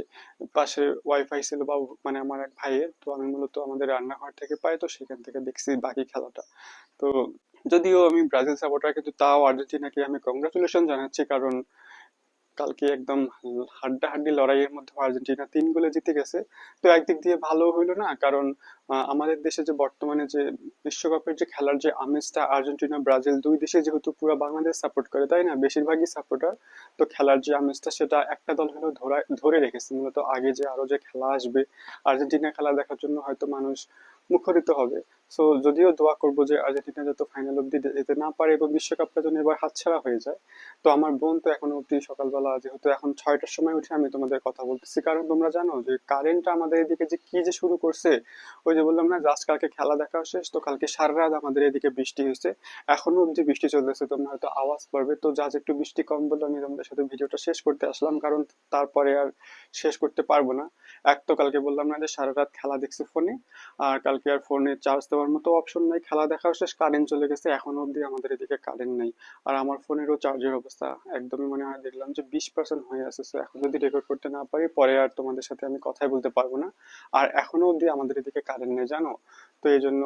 পাশে ওয়াইফাই ছিল, বা মানে আমার এক ভাইয়ের, তো আমি মূলত আমাদের রান্নাঘর থেকে পাই, তো সেখান থেকে দেখছি বাকি খেলাটা। তো যদিও আমি ব্রাজিল সাপোর্টার, কিন্তু তাও আর্জেন্টিনাকে আমি কংগ্রাচুলেশন জানাচ্ছি, কারণ কালকে একদম হাড্ডাহাড্ডি লড়াইয়ের মধ্যে আর্জেন্টিনা 3 গোলে জিতে গেছে। তো একদিক দিয়ে ভালো হইলো না, কারণ আমাদের দেশে যে বর্তমানে যে বিশ্বকাপের যে খেলার যে আমেজটা, আর্জেন্টিনা ব্রাজিল দুই দেশে যেহেতু পুরো বাংলাদেশ সাপোর্ট করে তাই না, বেশিরভাগই সাপোর্টার। তো খেলার যে আমেজটা সেটা একটা দল হলেও ধরে রেখেছে, মূলত আগে যে আরো যে খেলা আসবে আর্জেন্টিনা খেলা দেখার জন্য হয়তো মানুষ মুখরিত হবে। সো যদিও দোয়া করবো যে আর্জেন্টিনা যত ফাইনাল অব্দি যেতে না পারে এবং বিশ্বকাপটা যেন এবার হাতছাড়া হয়ে যায়। তো আমার বোন তো এখনো অব্দি সকালবেলা, যেহেতু এখন 6টার সময় উঠে আমি তোমাদের কথা বলতেছি, কারণ তোমরা জানো যে কারেন্টটা আমাদের এদিকে যে কি যে শুরু করছে। ওই যে বললাম না, জাস্ট কালকে খেলা দেখা শেষ, তো কালকে সারা রাত আমাদের এদিকে বৃষ্টি হয়েছে। এখনো অব্দি বৃষ্টি চলতেছে, তোমরা হয়তো আওয়াজ পারবে। তো যা একটু বৃষ্টি কম বলে আমি তোমাদের সাথে ভিডিওটা শেষ করতে আসলাম, কারণ তারপরে আর শেষ করতে পারবো না। এক তো কালকে বললাম না যে সারা রাত খেলা দেখছি ফোনে, আর কালকে আর ফোনে চার্জ দেওয়ার মতো অপশন নাই, খেলা দেখাও শেষ, কারেন্ট চলে গেছে, এখনো অব্দি আমাদের এদিকে কারেন্ট নাই। আর আমার ফোনেরও চার্জের অবস্থা একদমই মনে হয় দেখলাম যে 20% হয়ে আছে। So এখন যদি রেকর্ড করতে না পারি পরে আর তোমাদের সাথে আমি কথাই বলতে পারবো না। আর এখনো অব্দি আমাদের এদিকে কারেন্ট নেই জানো। তো এই জন্য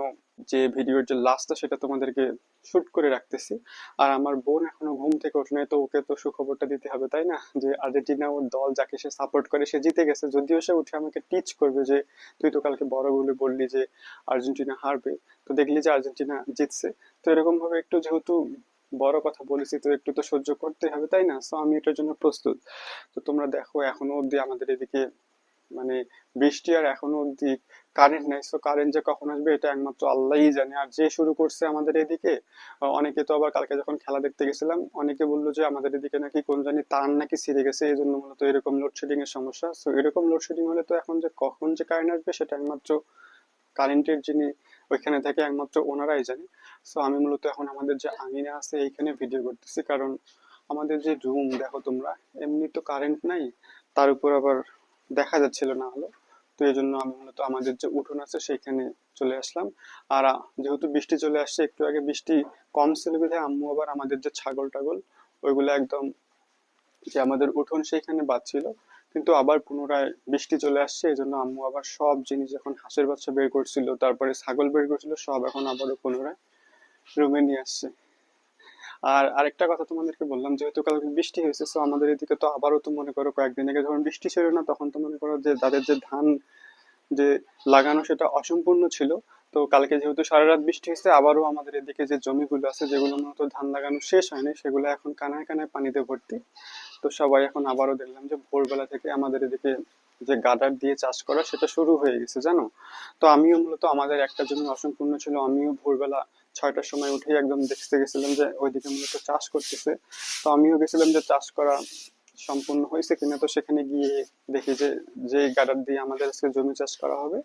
যে ভিডিওর যে লাস্টটা সেটা তোমাদেরকে শুট করে রাখতেছি। আর আমার বোন এখনো ঘুম থেকে ওঠে নাই, তো ওকে তো সুখবরটা দিতে হবে তাই না, যে আর্জেন্টিনা ওর দল যাকে সে সাপোর্ট করে সে জিতে গেছে। যদিও সে উঠে আমাকে টিচ করবে যে তুই তো কালকে বড় বলে বললি যে আর্জেন্টিনা হারবে, তো দেখলি যে আর্জেন্টিনা জিতছে। তো এরকম ভাবে একটু যেহেতু বড় কথা বলেছি তো একটু তো সহ্য করতে হবে তাই না, সো আমি এটার জন্য প্রস্তুত। তো তোমরা দেখো এখনো অব্দি আমাদের এদিকে মানে বৃষ্টি, আর এখনো অব্দি কারেন্ট নাই। সো কারেন্ট যে কখন আসবে এটা একমাত্র আল্লাহই জানে। আর যে শুরু করছে আমাদের এদিকে, অনেকে তো আবার কালকে যখন খেলা দেখতে গেছিলাম অনেকে বললো যে আমাদের এদিকে নাকি কোন জানি তার নাকি ছিঁড়ে গেছে, এই জন্য মূলত এরকম লোডশেডিং এর সমস্যা। সো এরকম লোডশেডিং হলে তো এখন যে কখন যে কারেন্ট আসবে সেটা একমাত্র কারেন্টের যিনি ওইখানে থাকে একমাত্র ওনারাই জানে। সো আমি মূলত এখন আমাদের যে আঙিনা আছে এইখানে ভিডিও করতেছি, কারণ আমাদের যে রুম দেখো তোমরা, এমনি তো কারেন্ট নাই, তার উপর আবার দেখা যাচ্ছিল না হলো। তো এই জন্য আমি মূলত আমাদের যে উঠোন আছে সেইখানে চলে আসলাম। আর যেহেতু বৃষ্টি চলে আসছে, একটু আগে বৃষ্টি কম ছিল বিধায় আম্মু আবার আমাদের যে ছাগল টাগল ওইগুলো একদম যে আমাদের উঠোন সেইখানে বাঁধছিল, কিন্তু আবার পুনরায় বৃষ্টি চলে আসছে, এই জন্য আম্মু আবার সব জিনিস, যখন হাঁসের বাচ্চা বের করছিল তারপরে ছাগল বের করছিল, সব এখন আবারও পুনরায় রুমে নিয়ে আসছে। আর আরেকটা কথা তোমাদেরকে বললাম, যেহেতু কালকে বৃষ্টি হয়েছে তো আমাদের এদিকে তো আবারও তো মনে করো কয়েকদিন আগে যখন বৃষ্টি ছিল না তখন তো মনে করো যে তাদের যে ধান যে লাগানো সেটা অসম্পূর্ণ ছিল। তো কালকে যেহেতু সারা রাত বৃষ্টি হয়েছে আবারও আমাদের এদিকে যে জমিগুলো আছে যেগুলো মূলত ধান লাগানো শেষ হয়নি সেগুলো এখন কানায় কানায় পানিতে ভর্তি। তো সবাই এখন আবারও দেখলাম যে ভোরবেলা থেকে আমাদের এদিকে যে গাডার দিয়ে চাষ করা সেটা শুরু হয়ে গেছে জানো। তো আমিও মূলত আমাদের একটা জমি অসম্পূর্ণ ছিল, আমিও ভোরবেলা 6টার সময় উঠেই একদম দেখতে গেছিলাম যে ওইদিকে মূলত চাষ করতেছে। তো আমিও গেছিলাম যে চাষ করা সম্পূর্ণ হয়েছে কিনা। তো সেখানে গিয়ে দেখি যে যে গাডার দিয়ে আমাদের আজকে জমি চাষ করা হবে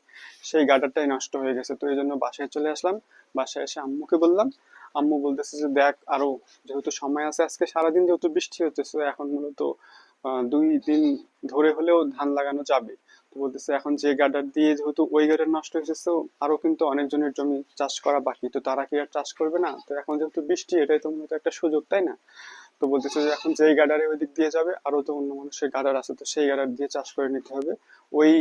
সেই গাডারটাই নষ্ট হয়ে গেছে। তো এই জন্য বাসায় চলে আসলাম। বাসায় এসে আম্মুকে বললাম, আম্মু বলতেছে যে দেখ আরো যেহেতু সময় আছে, আজকে সারাদিন যেহেতু বৃষ্টি হচ্ছে এখন মূলত 2 দিন ধরে হলেও ধান লাগানো যাবে। তো বলতেছে এখন যে গাডার দিয়ে যেহেতু ওই গাডার নষ্ট হয়েছে তো আরো কিন্তু অনেকজনের জমি চাষ করা বাকি, তো তারা কি আর চাষ করবে না? তো এখন যেহেতু বৃষ্টি এটাই তো মূলত একটা সুযোগ তাই না। তো বলতেছে যে এখন যেই গাডারে ওই দিক দিয়ে যাবে আরো তো অন্য মানুষের গাডার আছে, তো সেই গাডার দিয়ে চাষ করে নিতে হবে। ওই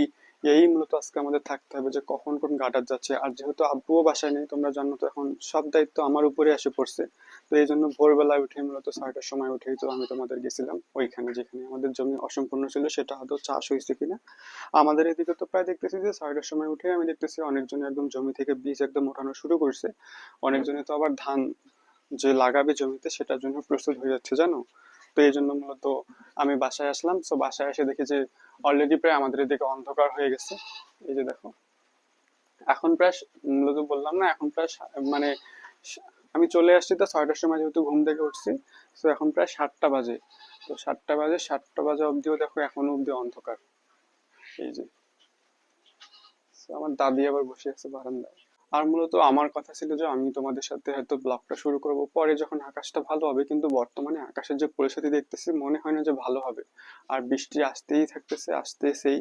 এই মূলত আজকে আমাদের থাকতে হবে যে কখন কোন গার্ডার যাচ্ছে। আর যেহেতু আব্বুও বাসায় নেই, তোমরা জানো, তো এখন সব দায়িত্ব আমার উপরে এসে পড়ছে। তো এই জন্য ভোরবেলায় উঠে মূলত 6টার সময় উঠেই তো আমি তোমাদের গেছিলাম ওইখানে, যেখানে আমাদের জমি অসম্পূর্ণ ছিল, সেটা হয়তো চাষ হয়েছে কিনা। আমাদের এদিকে তো প্রায় দেখতেছি যে 6টার সময় উঠে আমি দেখতেছি অনেকজন একদম জমি থেকে বীজ একদম ওঠানো শুরু করছে। অনেকজনে তো আবার ধান যে লাগাবে জমিতে সেটার জন্য প্রস্তুত হয়ে যাচ্ছে, জানো। তো এই জন্য মূলত আমি বাসায় আসলাম। তো বাসায় এসে দেখি যে অলরেডি প্রায় আমাদের এদিকে অন্ধকার হয়ে গেছে। এই যে দেখো, এখন প্রায় মূলত বললাম না, এখন প্রায় মানে আমি চলে আসছি তো 6টার সময়, যেহেতু ঘুম থেকে উঠছি। তো এখন প্রায় 7টা বাজে। তো 7টা বাজে অবধিও দেখো এখনো অবধি অন্ধকার। এই যে, তো আমার দাদি আবার বসে আছে বারান্দায়। আর মূলত আমার কথা ছিল যে আমি তোমাদের সাথে হয়তো ব্লগটা শুরু করব পরে, যখন আকাশটা ভালো হবে, কিন্তু বর্তমানে আকাশের যে পরিস্থিতি দেখতেছি মনে হয় না যে ভালো হবে। আর বৃষ্টি আসতেই থাকতেছে, আসতেছেই।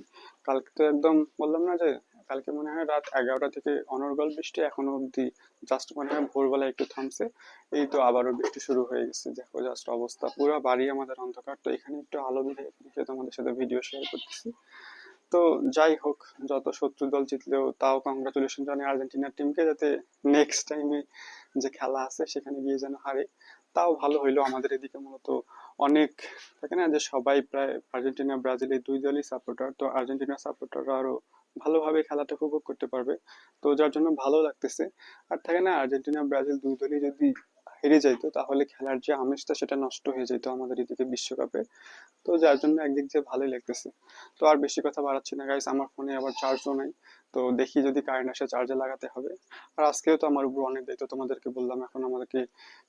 কালকে তো একদম বললাম না যে কালকে মনে হয় রাত 11টা থেকে অনর্গল বৃষ্টি, এখনো অবধি জাস্ট মনে হয় ভোরবেলা একটু থামছে। এই তো আবারও বৃষ্টি শুরু হয়ে গেছে, দেখো জাস্ট অবস্থা, পুরো বাড়ি আমাদের অন্ধকার। তো এখানে একটু আলো মিলে তোমাদের সাথে ভিডিও শেয়ার করতেছি। তো যাই হোক, যত শত্রু দল জিতলেও তাও কংগ্রাচুলেশন জানাই আর্জেন্টিনার টিমকে, যাতে নেক্সট টাইমে যে খেলা আছে সেখানে গিয়ে যেন হারে। তাও ভালো হইলো, আমাদের এদিকে মূলত অনেক থাকে না যে সবাই প্রায় আর্জেন্টিনা ব্রাজিল এই দুই দলই সাপোর্টার, তো আর্জেন্টিনা সাপোর্টাররা আরো ভালোভাবে খেলাটা উপভোগ করতে পারবে। তো যার জন্য ভালো লাগতেছে। আর থাকে না, আর্জেন্টিনা ব্রাজিল দুই দলই যদি হেরে যাইতো তাহলে খেলার যে আমেজটা সেটা নষ্ট হয়ে যেত আমাদের এদিকে বিশ্বকাপে। তো যার জন্য একদিক দিয়ে ভালোই লাগতেছে। তো আর বেশি কথা বাড়াচ্ছি না গাইস, আমার ফোনে আবার চার্জও নাই। তো দেখি যদি কারেন্ট আসে চার্জে লাগাতে হবে। আর আজকেও তো আমার উপর অনেক দায়িত্ব, তোমাদেরকে বললাম, এখন আমাদেরকে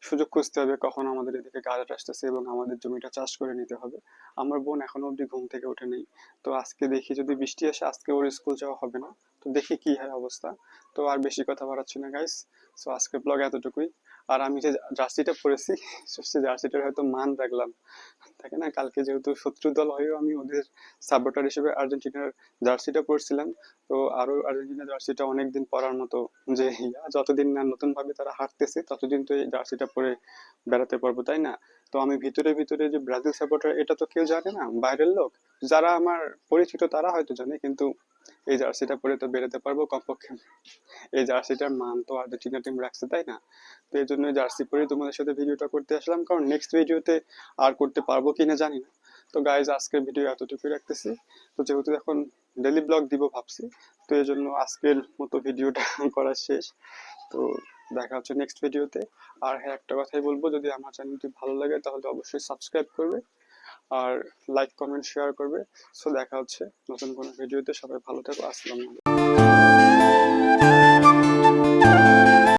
সুযোগ খুঁজতে হবে কখন আমাদের এদিকে গাজর আসতেছে এবং আমাদের জমিটা চাষ করে নিতে হবে। আমার বোন এখনো অব্দি ঘুম থেকে ওঠে নেই। তো আজকে দেখি যদি বৃষ্টি আসে, আজকে ওর স্কুল যাওয়া হবে না। তো দেখি কি হয় অবস্থা। তো আর বেশি কথা বাড়াচ্ছি না গাইস। তো আজকে ব্লগ এতটুকুই। আর আমি যে জার্সিটা পরেছি, সে জার্সিটার হয়তো মান রাখলাম। থাকে না, কালকে যেহেতু শত্রু দল হয়েও আমি ওদের সাপোর্টার হিসেবে আর্জেন্টিনার জার্সিটা পরছিলাম। তো আরো আর্জেন্টিনার জার্সিটা অনেকদিন পরার মতো, যে যতদিন না নতুন ভাবে তারা হাঁটতেছে ততদিন তো এই জার্সিটা পরে বেড়াতে পারবো, তাই না। তো আমি ভিতরে ভিতরে যে ব্রাজিল সাপোর্টার এটা তো কেউ জানে না, বাইরের লোক। যারা আমার পরিচিত তারা হয়তো জানে, কিন্তু এই জার্সিটা পরে তো বেরোতে পারবো কমপক্ষে। এই জার্সিটার মান তো আর্জেন্টিনা টিম রাখছে, তাই না। তো এই জন্য জার্সি পরে তোমাদের সাথে ভিডিওটা করতে আসলাম, কারণ নেক্সট ভিডিওতে আর করতে পারবো কিনা জানি না। তো গাইজ, আজকের ভিডিও এতটুকুই রাখতেছি। তো যেহেতু এখন ডেলি ব্লগ দিব ভাবছি, তো এই জন্য আজকের মতো ভিডিওটা করা শেষ। তো দেখা হচ্ছে নেক্সট ভিডিওতে। আর হ্যাঁ, একটা কথাই বলবো, যদি আমার চ্যানেলটি ভালো লাগে তাহলে অবশ্যই সাবস্ক্রাইব করবে আর লাইক কমেন্ট শেয়ার করবে। সো দেখা হচ্ছে নতুন কোনো ভিডিওতে। সবাই ভালো থাকো, আসসালামু আলাইকুম।